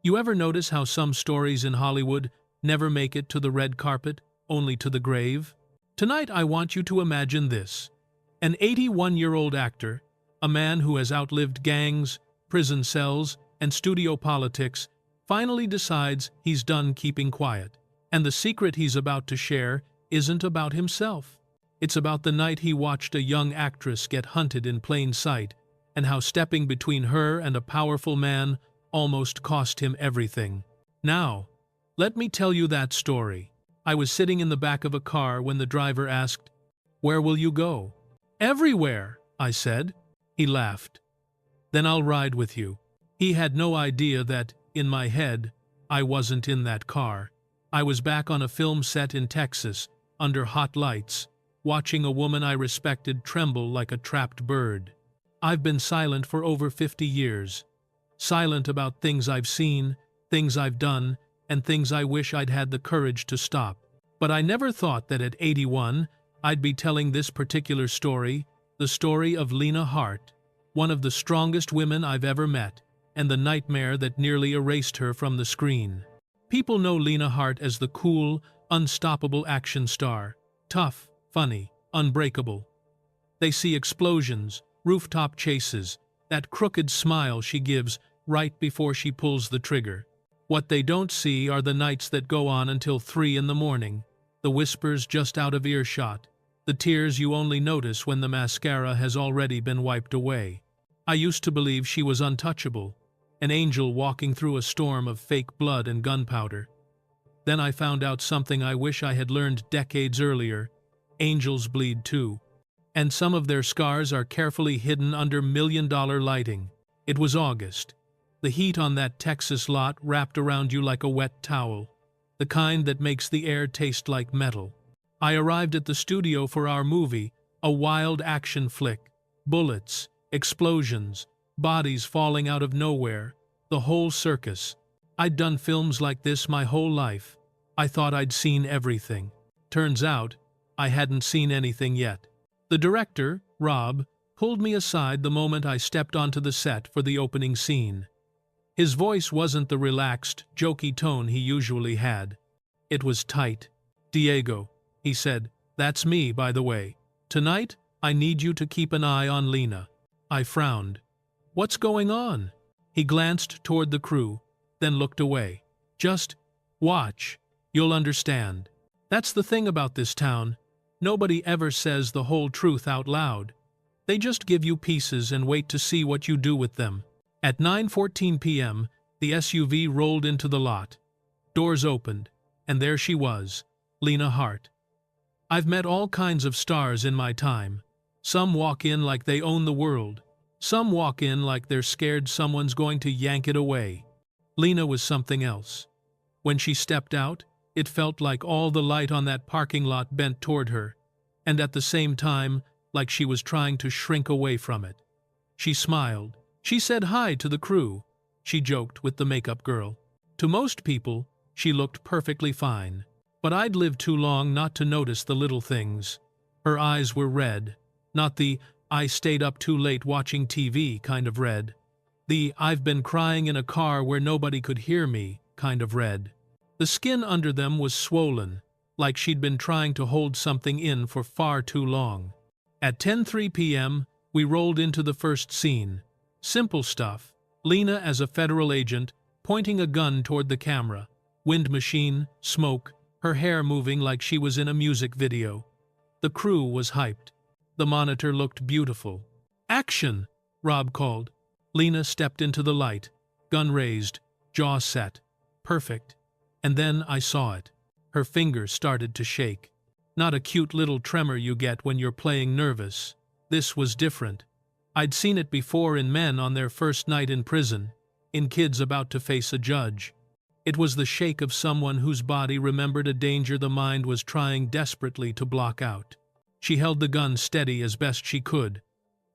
You ever notice how some stories in Hollywood never make it to the red carpet, only to the grave? Tonight I want you to imagine this. An 81-year-old actor, a man who has outlived gangs, prison cells, and studio politics, finally decides he's done keeping quiet. And the secret he's about to share isn't about himself. It's about the night he watched a young actress get hunted in plain sight, and how stepping between her and a powerful man almost cost him everything. Now, let me tell you that story. I was sitting in the back of a car when the driver asked, "Where will you go?" "Everywhere," I said. He laughed. "Then I'll ride with you." He had no idea that, in my head, I wasn't in that car. I was back on a film set in Texas, under hot lights, watching a woman I respected tremble like a trapped bird. I've been silent for over 50 years. Silent about things I've seen, things I've done, and things I wish I'd had the courage to stop. But I never thought that at 81, I'd be telling this particular story, the story of Lena Hart, one of the strongest women I've ever met, and the nightmare that nearly erased her from the screen. People know Lena Hart as the cool, unstoppable action star, tough, funny, unbreakable. They see explosions, rooftop chases, that crooked smile she gives right before she pulls the trigger. What they don't see are the nights that go on until 3 in the morning, the whispers just out of earshot, the tears you only notice when the mascara has already been wiped away. I used to believe she was untouchable, an angel walking through a storm of fake blood and gunpowder. Then I found out something I wish I had learned decades earlier. Angels bleed too. And some of their scars are carefully hidden under million-dollar lighting. It was August. The heat on that Texas lot wrapped around you like a wet towel, the kind that makes the air taste like metal. I arrived at the studio for our movie, a wild action flick. Bullets, explosions, bodies falling out of nowhere, the whole circus. I'd done films like this my whole life. I thought I'd seen everything. Turns out, I hadn't seen anything yet. The director, Rob, pulled me aside the moment I stepped onto the set for the opening scene. His voice wasn't the relaxed, jokey tone he usually had. It was tight. "Diego," he said, "that's me, by the way. Tonight, I need you to keep an eye on Lena." I frowned. "What's going on?" He glanced toward the crew, then looked away. "Just watch. You'll understand. That's the thing about this town. Nobody ever says the whole truth out loud. They just give you pieces and wait to see what you do with them." At 9:14 p.m., the SUV rolled into the lot. Doors opened, and there she was, Lena Hart. I've met all kinds of stars in my time. Some walk in like they own the world. Some walk in like they're scared someone's going to yank it away. Lena was something else. When she stepped out, it felt like all the light on that parking lot bent toward her, and at the same time, like she was trying to shrink away from it. She smiled. She said hi to the crew. She joked with the makeup girl. To most people, she looked perfectly fine. But I'd lived too long not to notice the little things. Her eyes were red, not the "I stayed up too late watching TV" kind of red. The "I've been crying in a car where nobody could hear me" kind of red. The skin under them was swollen, like she'd been trying to hold something in for far too long. At 10:03 p.m., we rolled into the first scene. Simple stuff. Lena as a federal agent, pointing a gun toward the camera. Wind machine, smoke, her hair moving like she was in a music video. The crew was hyped. The monitor looked beautiful. "Action!" Rob called. Lena stepped into the light, gun raised, jaw set. Perfect. And then I saw it. Her fingers started to shake. Not a cute little tremor you get when you're playing nervous. This was different. I'd seen it before in men on their first night in prison, in kids about to face a judge. It was the shake of someone whose body remembered a danger the mind was trying desperately to block out. She held the gun steady as best she could,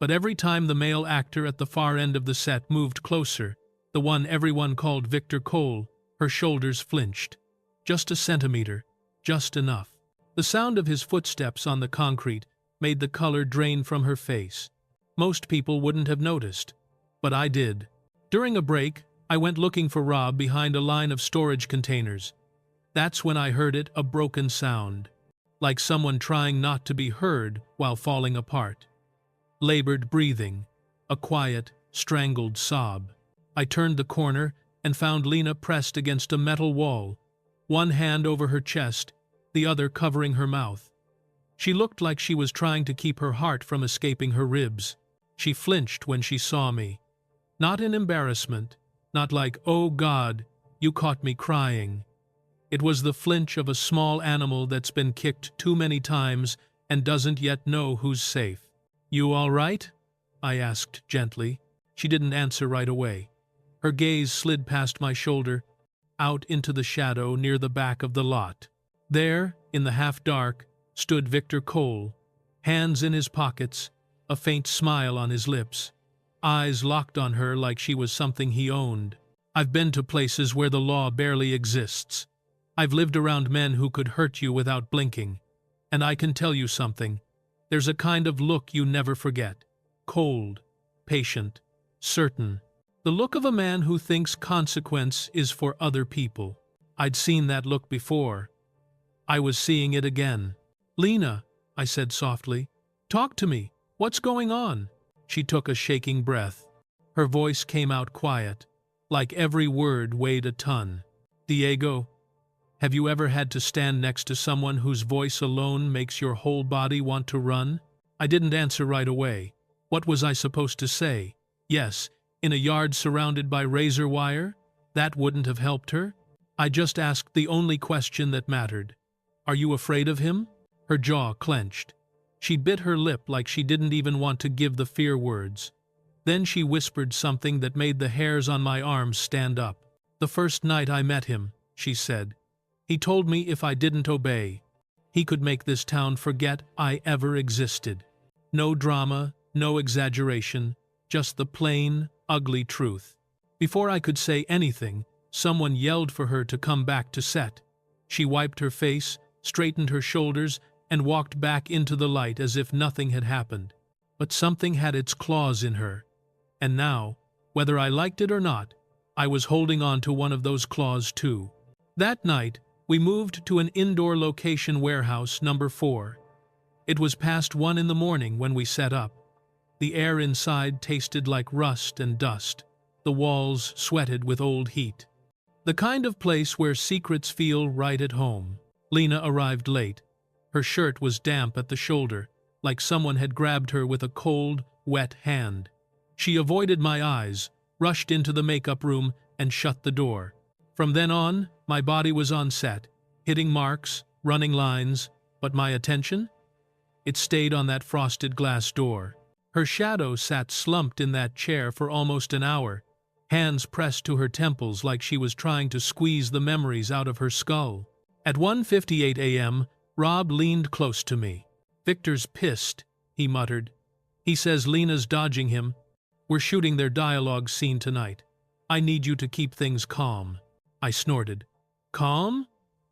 but every time the male actor at the far end of the set moved closer, the one everyone called Victor Cole, her shoulders flinched. Just a centimeter, just enough. The sound of his footsteps on the concrete made the color drain from her face. Most people wouldn't have noticed, but I did. During a break, I went looking for Rob behind a line of storage containers. That's when I heard it, a broken sound, like someone trying not to be heard while falling apart. Labored breathing, a quiet, strangled sob. I turned the corner and found Lena pressed against a metal wall, one hand over her chest, the other covering her mouth. She looked like she was trying to keep her heart from escaping her ribs. She flinched when she saw me. Not in embarrassment, not like, "Oh God, you caught me crying." It was the flinch of a small animal that's been kicked too many times and doesn't yet know who's safe. "You all right?" I asked gently. She didn't answer right away. Her gaze slid past my shoulder, out into the shadow near the back of the lot. There, in the half-dark, stood Victor Cole, hands in his pockets, a faint smile on his lips, eyes locked on her like she was something he owned. I've been to places where the law barely exists. I've lived around men who could hurt you without blinking. And I can tell you something. There's a kind of look you never forget. Cold, patient, certain. The look of a man who thinks consequence is for other people. I'd seen that look before. I was seeing it again. "Lena," I said softly, "talk to me. What's going on?" She took a shaking breath. Her voice came out quiet, like every word weighed a ton. "Diego, have you ever had to stand next to someone whose voice alone makes your whole body want to run?" I didn't answer right away. What was I supposed to say? Yes, in a yard surrounded by razor wire? That wouldn't have helped her. I just asked the only question that mattered. "Are you afraid of him?" Her jaw clenched. She bit her lip like she didn't even want to give the fear words. Then she whispered something that made the hairs on my arms stand up. "The first night I met him," she said, "he told me if I didn't obey, he could make this town forget I ever existed. No drama, no exaggeration, just the plain, ugly truth." Before I could say anything, someone yelled for her to come back to set. She wiped her face, straightened her shoulders, and walked back into the light as if nothing had happened. But something had its claws in her. And now, whether I liked it or not, I was holding on to one of those claws too. That night, we moved to an indoor location warehouse number 4. It was past 1 in the morning when we set up. The air inside tasted like rust and dust. The walls sweated with old heat. The kind of place where secrets feel right at home. Lena arrived late. Her shirt was damp at the shoulder, like someone had grabbed her with a cold, wet hand. She avoided my eyes, rushed into the makeup room, and shut the door. From then on, my body was on set, hitting marks, running lines, but my attention? It stayed on that frosted glass door. Her shadow sat slumped in that chair for almost an hour, hands pressed to her temples like she was trying to squeeze the memories out of her skull. At 1:58 a.m., Rob leaned close to me. "Victor's pissed," he muttered. "He says Lena's dodging him. We're shooting their dialogue scene tonight. I need you to keep things calm." I snorted. "Calm?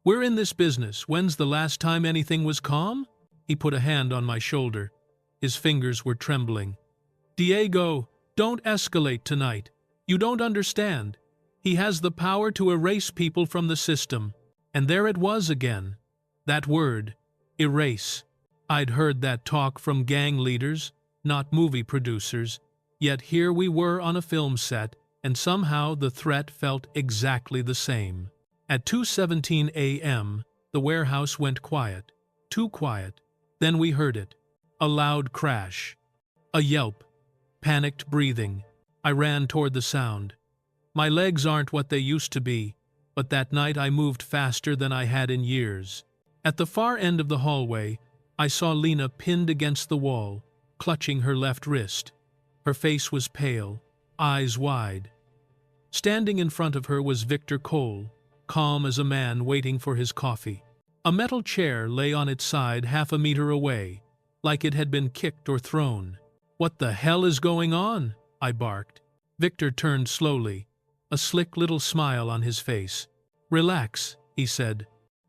We're in this business. When's the last time anything was calm?" He put a hand on my shoulder. His fingers were trembling. "Diego, don't escalate tonight. You don't understand. He has the power to erase people from the system." And there it was again. That word, erase. I'd heard that talk from gang leaders, not movie producers, yet here we were on a film set, and somehow the threat felt exactly the same. At 2:17 a.m., the warehouse went quiet. Too quiet. Then we heard it. A loud crash. A yelp. Panicked breathing. I ran toward the sound. My legs aren't what they used to be, but that night I moved faster than I had in years. At the far end of the hallway, I saw Lena pinned against the wall, clutching her left wrist. Her face was pale, eyes wide. Standing in front of her was Victor Cole, calm as a man waiting for his coffee. A metal chair lay on its side half a meter away, like it had been kicked or thrown. "What the hell is going on?" I barked. Victor turned slowly, a slick little smile on his face. "Relax," he said,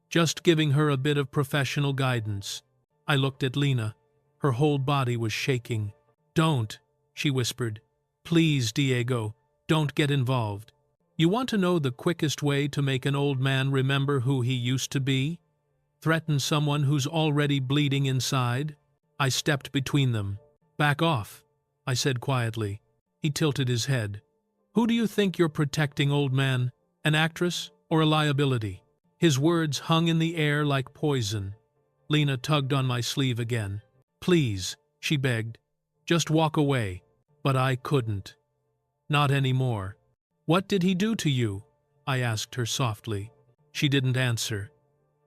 just giving her a bit of professional guidance. I looked at Lena. Her whole body was shaking. "Don't," she whispered. "Please, Diego, don't get involved." You want to know the quickest way to make an old man remember who he used to be? Threaten someone who's already bleeding inside? I stepped between them. Back off, I said quietly. He tilted his head. Who do you think you're protecting, old man? An actress or a liability? His words hung in the air like poison. Lena tugged on my sleeve again. Please, she begged. Just walk away. But I couldn't. Not anymore. What did he do to you? I asked her softly. She didn't answer.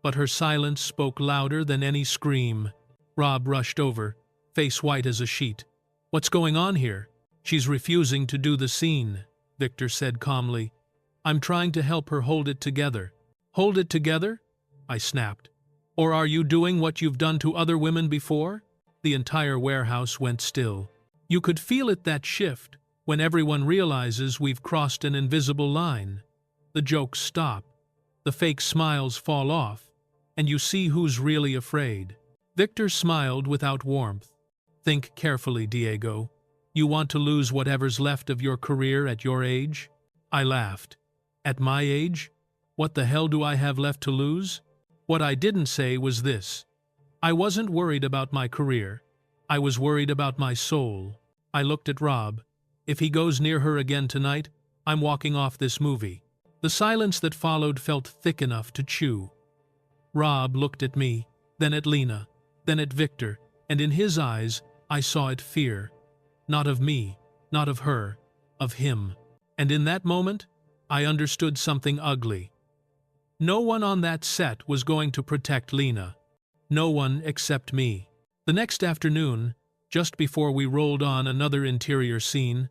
But her silence spoke louder than any scream. Rob rushed over, face white as a sheet. What's going on here? She's refusing to do the scene, Victor said calmly. I'm trying to help her hold it together. Hold it together? I snapped. Or are you doing what you've done to other women before? The entire warehouse went still. You could feel it, that shift, when everyone realizes we've crossed an invisible line. The jokes stop, the fake smiles fall off, and you see who's really afraid. Victor smiled without warmth. Think carefully, Diego. You want to lose whatever's left of your career at your age? I laughed. At my age? What the hell do I have left to lose? What I didn't say was this. I wasn't worried about my career. I was worried about my soul. I looked at Rob. If he goes near her again tonight, I'm walking off this movie. The silence that followed felt thick enough to chew. Rob looked at me, then at Lena, then at Victor, and in his eyes I saw it fear. Not of me, not of her, of him. And in that moment, I understood something ugly. No one on that set was going to protect Lena. No one except me. The next afternoon, just before we rolled on another interior scene,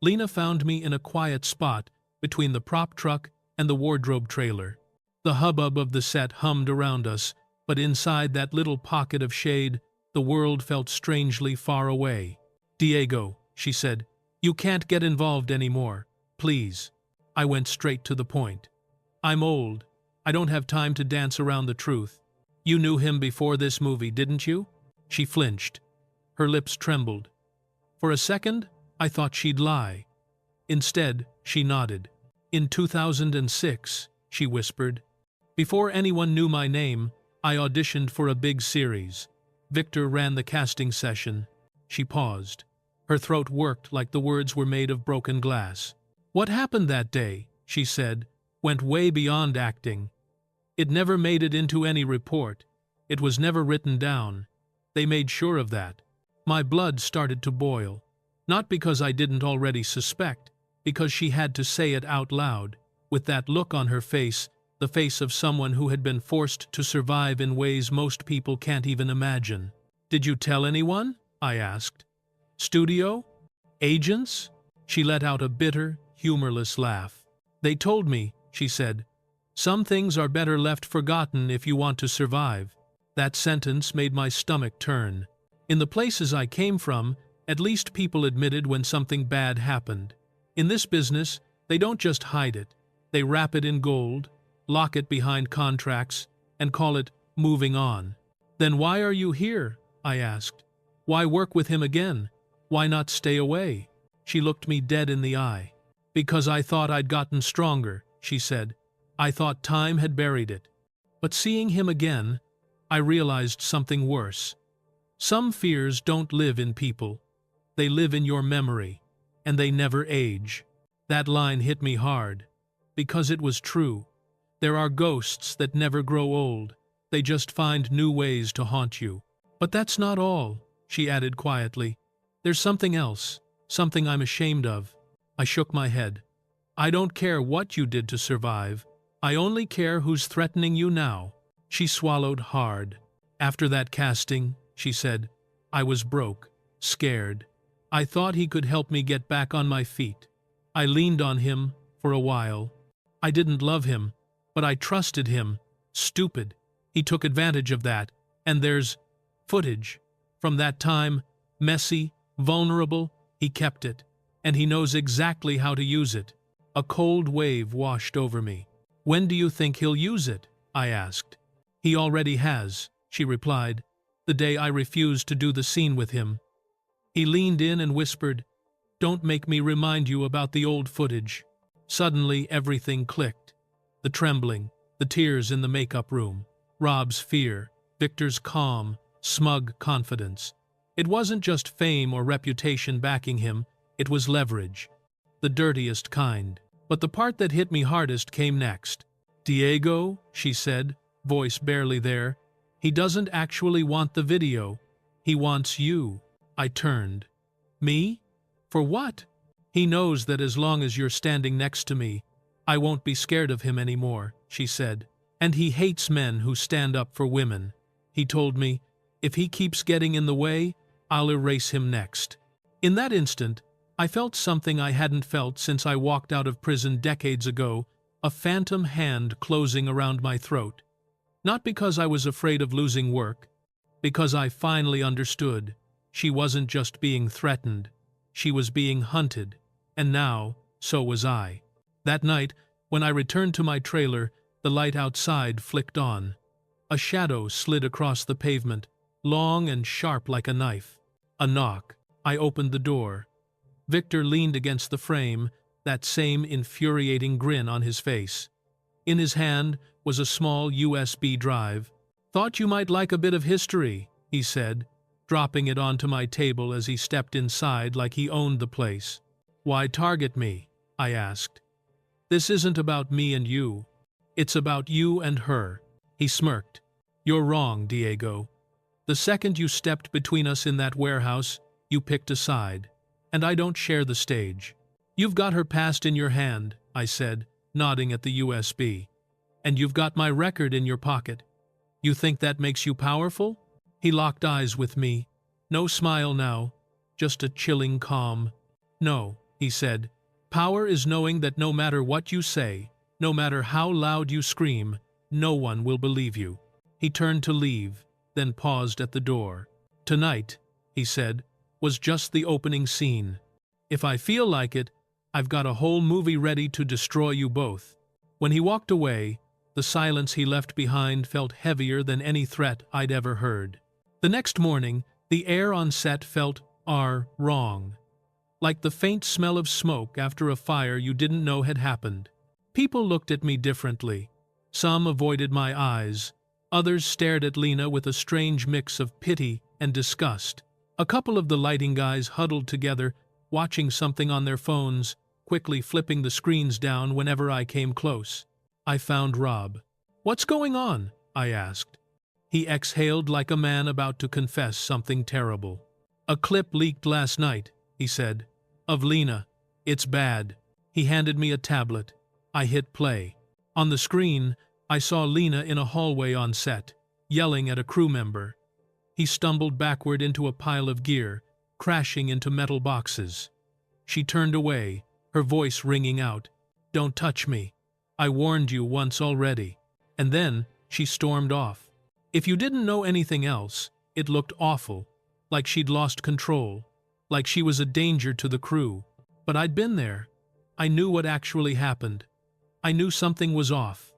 Lena found me in a quiet spot between the prop truck and the wardrobe trailer. The hubbub of the set hummed around us, but inside that little pocket of shade, the world felt strangely far away. Diego, she said, you can't get involved anymore. Please. I went straight to the point. I'm old. I don't have time to dance around the truth. You knew him before this movie, didn't you? She flinched. Her lips trembled. For a second, I thought she'd lie. Instead, she nodded. In 2006, she whispered. Before anyone knew my name, I auditioned for a big series. Victor ran the casting session. She paused. Her throat worked like the words were made of broken glass. What happened that day, she said, went way beyond acting. It never made it into any report. It was never written down. They made sure of that. My blood started to boil. Not because I didn't already suspect, because she had to say it out loud, with that look on her face, the face of someone who had been forced to survive in ways most people can't even imagine. Did you tell anyone? I asked. Studio? Agents? She let out a bitter, humorless laugh. They told me, she said, some things are better left forgotten if you want to survive. That sentence made my stomach turn. In the places I came from, at least people admitted when something bad happened. In this business, they don't just hide it. They wrap it in gold, lock it behind contracts, and call it moving on. Then why are you here? I asked. Why work with him again? Why not stay away? She looked me dead in the eye. Because I thought I'd gotten stronger, she said. I thought time had buried it. But seeing him again, I realized something worse. Some fears don't live in people. They live in your memory, and they never age. That line hit me hard, because it was true. There are ghosts that never grow old. They just find new ways to haunt you. But that's not all, she added quietly. There's something else, something I'm ashamed of. I shook my head. I don't care what you did to survive. I only care who's threatening you now. She swallowed hard. After that casting, she said, I was broke, scared. I thought he could help me get back on my feet. I leaned on him for a while. I didn't love him, but I trusted him. Stupid. He took advantage of that, and there's footage. From that time, messy, vulnerable, he kept it, and he knows exactly how to use it. A cold wave washed over me. When do you think he'll use it? I asked. He already has, she replied, the day I refused to do the scene with him. He leaned in and whispered, Don't make me remind you about the old footage. Suddenly, everything clicked. The trembling, the tears in the makeup room, Rob's fear, Victor's calm, smug confidence. It wasn't just fame or reputation backing him, it was leverage. The dirtiest kind. But the part that hit me hardest came next. "Diego," she said, voice barely there, "he doesn't actually want the video. He wants you." I turned. "Me? For what?" "He knows that as long as you're standing next to me, I won't be scared of him anymore," she said. "And he hates men who stand up for women. He told me, if he keeps getting in the way, I'll erase him next." In that instant, I felt something I hadn't felt since I walked out of prison decades ago, a phantom hand closing around my throat. Not because I was afraid of losing work, because I finally understood. She wasn't just being threatened, she was being hunted, and now, so was I. That night, when I returned to my trailer, the light outside flicked on. A shadow slid across the pavement, long and sharp like a knife. A knock. I opened the door. Victor leaned against the frame, that same infuriating grin on his face. In his hand was a small USB drive. "Thought you might like a bit of history," he said, dropping it onto my table as he stepped inside like he owned the place. "Why target me?" I asked. "This isn't about me and you. It's about you and her." He smirked. "You're wrong, Diego. The second you stepped between us in that warehouse, you picked a side. And I don't share the stage." "You've got her past in your hand," I said, nodding at the USB. "And you've got my record in your pocket. You think that makes you powerful?" He locked eyes with me. No smile now, just a chilling calm. "No," he said. "Power is knowing that no matter what you say, no matter how loud you scream, no one will believe you." He turned to leave, then paused at the door. "Tonight," he said, "was just the opening scene. If I feel like it, I've got a whole movie ready to destroy you both." When he walked away, the silence he left behind felt heavier than any threat I'd ever heard. The next morning, the air on set felt wrong. Like the faint smell of smoke after a fire you didn't know had happened. People looked at me differently. Some avoided my eyes. Others stared at Lena with a strange mix of pity and disgust. A couple of the lighting guys huddled together, watching something on their phones, quickly flipping the screens down whenever I came close. I found Rob. "What's going on?" I asked. He exhaled like a man about to confess something terrible. "A clip leaked last night," he said, "of Lena. It's bad." He handed me a tablet. I hit play. On the screen, I saw Lena in a hallway on set, yelling at a crew member. He stumbled backward into a pile of gear, crashing into metal boxes. She turned away, her voice ringing out, "Don't touch me. I warned you once already." And then she stormed off. If you didn't know anything else, it looked awful, like she'd lost control, like she was a danger to the crew. But I'd been there. I knew what actually happened. I knew something was off.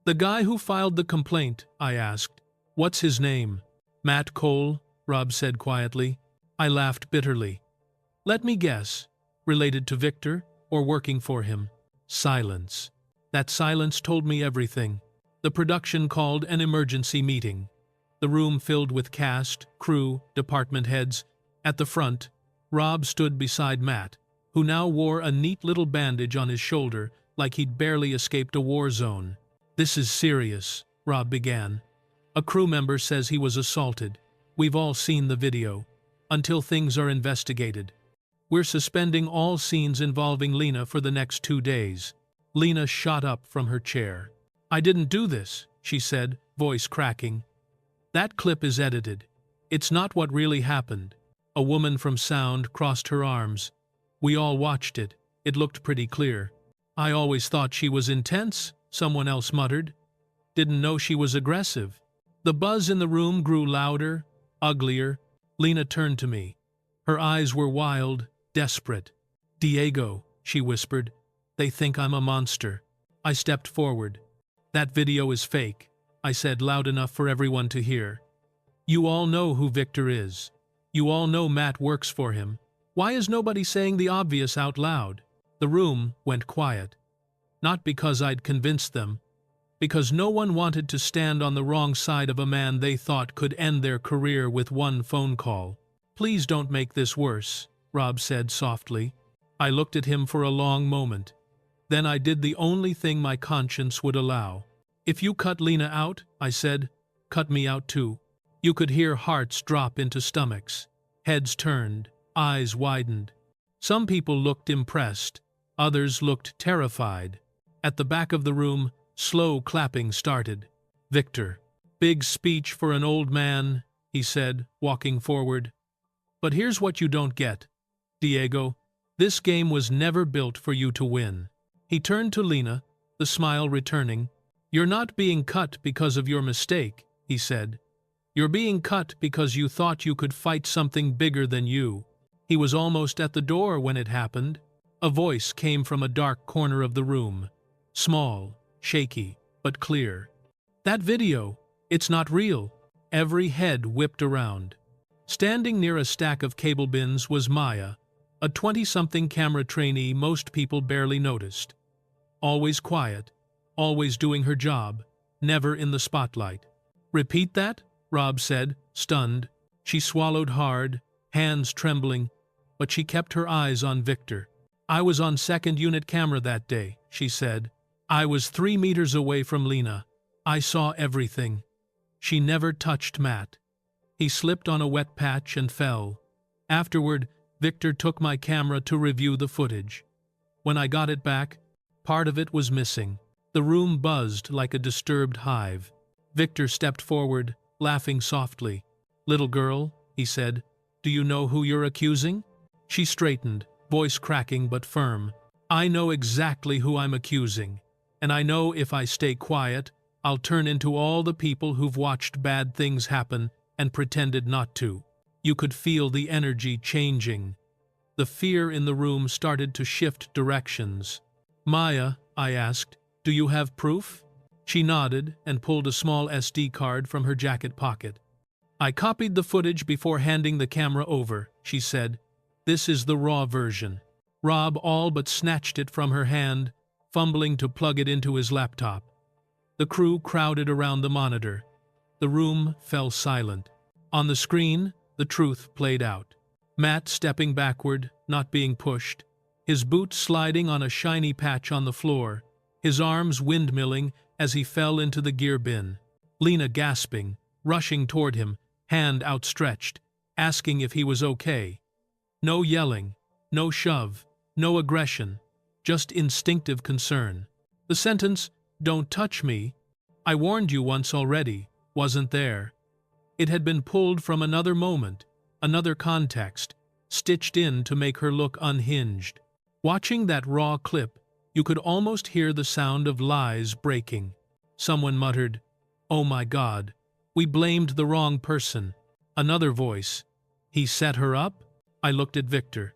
"The guy who filed the complaint," I asked. "What's his name?" "Matt Cole," Rob said quietly. I laughed bitterly. "Let me guess. Related to Victor, or working for him?" Silence. That silence told me everything. The production called an emergency meeting. The room filled with cast, crew, department heads. At the front, Rob stood beside Matt, who now wore a neat little bandage on his shoulder like he'd barely escaped a war zone. "This is serious," Rob began. "A crew member says he was assaulted. We've all seen the video. Until things are investigated. We're suspending all scenes involving Lena for the next 2 days." Lena shot up from her chair. "I didn't do this," she said, voice cracking. "That clip is edited. It's not what really happened." A woman from sound crossed her arms. "We all watched it. It looked pretty clear." "I always thought she was intense," someone else muttered. "Didn't know she was aggressive." The buzz in the room grew louder, uglier. Lena turned to me. Her eyes were wild, desperate. "Diego," she whispered, "they think I'm a monster." I stepped forward. "That video is fake," I said loud enough for everyone to hear. "You all know who Victor is. You all know Matt works for him. Why is nobody saying the obvious out loud?" The room went quiet. Not because I'd convinced them, because no one wanted to stand on the wrong side of a man they thought could end their career with one phone call. "Please don't make this worse," Rob said softly. I looked at him for a long moment. Then I did the only thing my conscience would allow. "If you cut Lena out," I said, "cut me out too." You could hear hearts drop into stomachs. Heads turned, eyes widened. Some people looked impressed, others looked terrified. At the back of the room, slow clapping started. "Victor, big speech for an old man," he said, walking forward. "But here's what you don't get. Diego, this game was never built for you to win." He turned to Lena, the smile returning. "You're not being cut because of your mistake," he said. "You're being cut because you thought you could fight something bigger than you." He was almost at the door when it happened. A voice came from a dark corner of the room. Small, shaky, but clear. "That video, it's not real." Every head whipped around. Standing near a stack of cable bins was Maya, a 20-something camera trainee most people barely noticed. Always quiet, always doing her job, never in the spotlight. "Repeat that?" Rob said, stunned. She swallowed hard, hands trembling, but she kept her eyes on Victor. "I was on second unit camera that day," she said. "I was 3 meters away from Lena. I saw everything. She never touched Matt. He slipped on a wet patch and fell. Afterward, Victor took my camera to review the footage. When I got it back, part of it was missing." The room buzzed like a disturbed hive. Victor stepped forward, laughing softly. "Little girl," he said, "do you know who you're accusing?" She straightened, voice cracking but firm. "I know exactly who I'm accusing, and I know if I stay quiet, I'll turn into all the people who've watched bad things happen and pretended not to." You could feel the energy changing. The fear in the room started to shift directions. "Maya," I asked, "do you have proof?" She nodded and pulled a small SD card from her jacket pocket. "I copied the footage before handing the camera over," she said. "This is the raw version." Rob all but snatched it from her hand, fumbling to plug it into his laptop. The crew crowded around the monitor. The room fell silent. On the screen, the truth played out. Matt stepping backward, not being pushed, his boots sliding on a shiny patch on the floor, his arms windmilling as he fell into the gear bin. Lena gasping, rushing toward him, hand outstretched, asking if he was okay. No yelling, no shove, no aggression, just instinctive concern. The sentence, "Don't touch me, I warned you once already," wasn't there. It had been pulled from another moment, another context, stitched in to make her look unhinged. Watching that raw clip, you could almost hear the sound of lies breaking. Someone muttered, "Oh my God, we blamed the wrong person." Another voice, "He set her up?" I looked at Victor.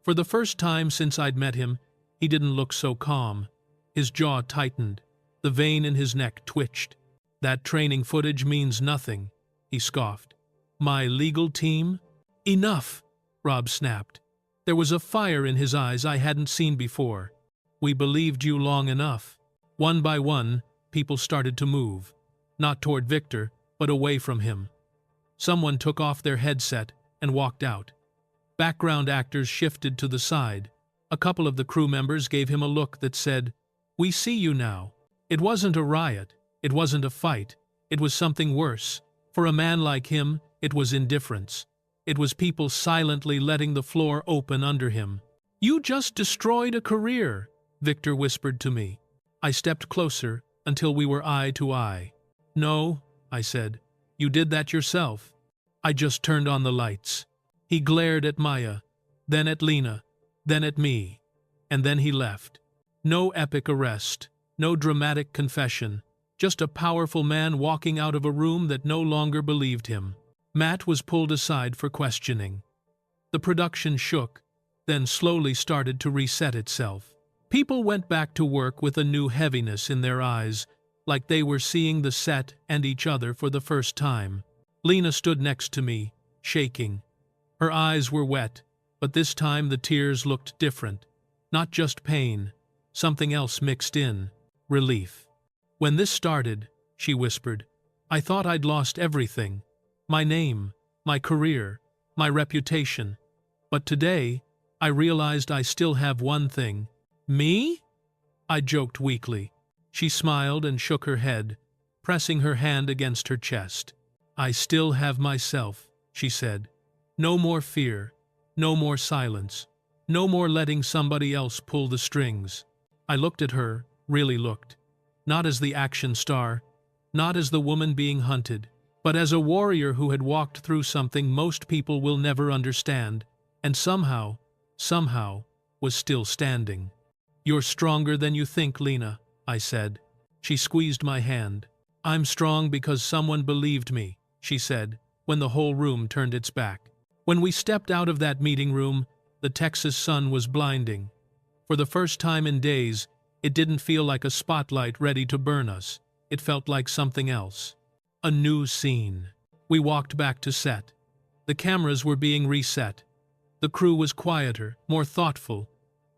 For the first time since I'd met him, he didn't look so calm. His jaw tightened. The vein in his neck twitched. "That training footage means nothing," he scoffed. "My legal team?" "Enough!" Rob snapped. There was a fire in his eyes I hadn't seen before. "We believed you long enough." One by one, people started to move. Not toward Victor, but away from him. Someone took off their headset and walked out. Background actors shifted to the side. A couple of the crew members gave him a look that said, "We see you now." It wasn't a riot. It wasn't a fight. It was something worse. For a man like him, it was indifference. It was people silently letting the floor open under him. "You just destroyed a career," Victor whispered to me. I stepped closer until we were eye to eye. "No," I said. "You did that yourself. I just turned on the lights." He glared at Maya, then at Lena, then at me, and then he left. No epic arrest, no dramatic confession, just a powerful man walking out of a room that no longer believed him. Matt was pulled aside for questioning. The production shook, then slowly started to reset itself. People went back to work with a new heaviness in their eyes, like they were seeing the set and each other for the first time. Lena stood next to me, shaking. Her eyes were wet, but this time the tears looked different. Not just pain, something else mixed in, relief. When this started, she whispered, I thought I'd lost everything. My name, my career, my reputation. But today, I realized I still have one thing. Me? I joked weakly. She smiled and shook her head, pressing her hand against her chest. I still have myself, she said. No more fear, no more silence, no more letting somebody else pull the strings. I looked at her, really looked. Not as the action star, not as the woman being hunted, but as a warrior who had walked through something most people will never understand, and somehow, was still standing. You're stronger than you think, Lena, I said. She squeezed my hand. I'm strong because someone believed me, she said, when the whole room turned its back. When we stepped out of that meeting room, the Texas sun was blinding. For the first time in days, it didn't feel like a spotlight ready to burn us. It felt like something else. A new scene. We walked back to set. The cameras were being reset. The crew was quieter, more thoughtful.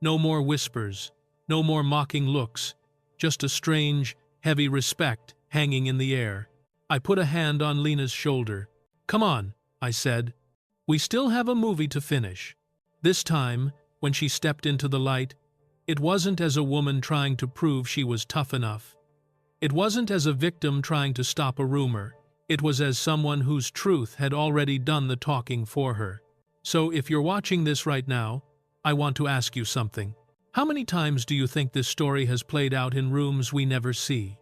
No more whispers, no more mocking looks, just a strange, heavy respect hanging in the air. I put a hand on Lena's shoulder. Come on, I said. We still have a movie to finish. This time, when she stepped into the light, it wasn't as a woman trying to prove she was tough enough. It wasn't as a victim trying to stop a rumor. It was as someone whose truth had already done the talking for her. So if you're watching this right now, I want to ask you something. How many times do you think this story has played out in rooms we never see?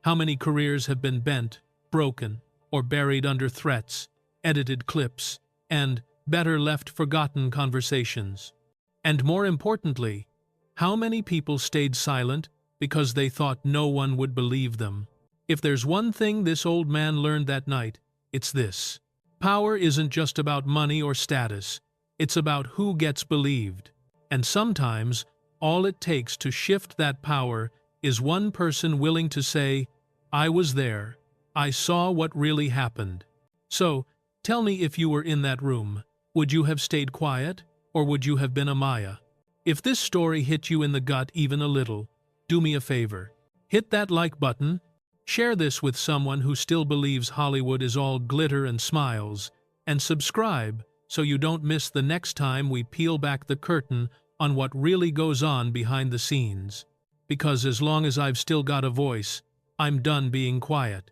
How many careers have been bent, broken, or buried under threats, edited clips, and, better left forgotten conversations? And more importantly, how many people stayed silent because they thought no one would believe them? If there's one thing this old man learned that night, it's this. Power isn't just about money or status. It's about who gets believed. And sometimes, all it takes to shift that power is one person willing to say, I was there. I saw what really happened. So, tell me, if you were in that room, would you have stayed quiet, or would you have been a Maya? If this story hit you in the gut even a little, do me a favor. Hit that like button. Share this with someone who still believes Hollywood is all glitter and smiles, and subscribe so you don't miss the next time we peel back the curtain on what really goes on behind the scenes. Because as long as I've still got a voice, I'm done being quiet.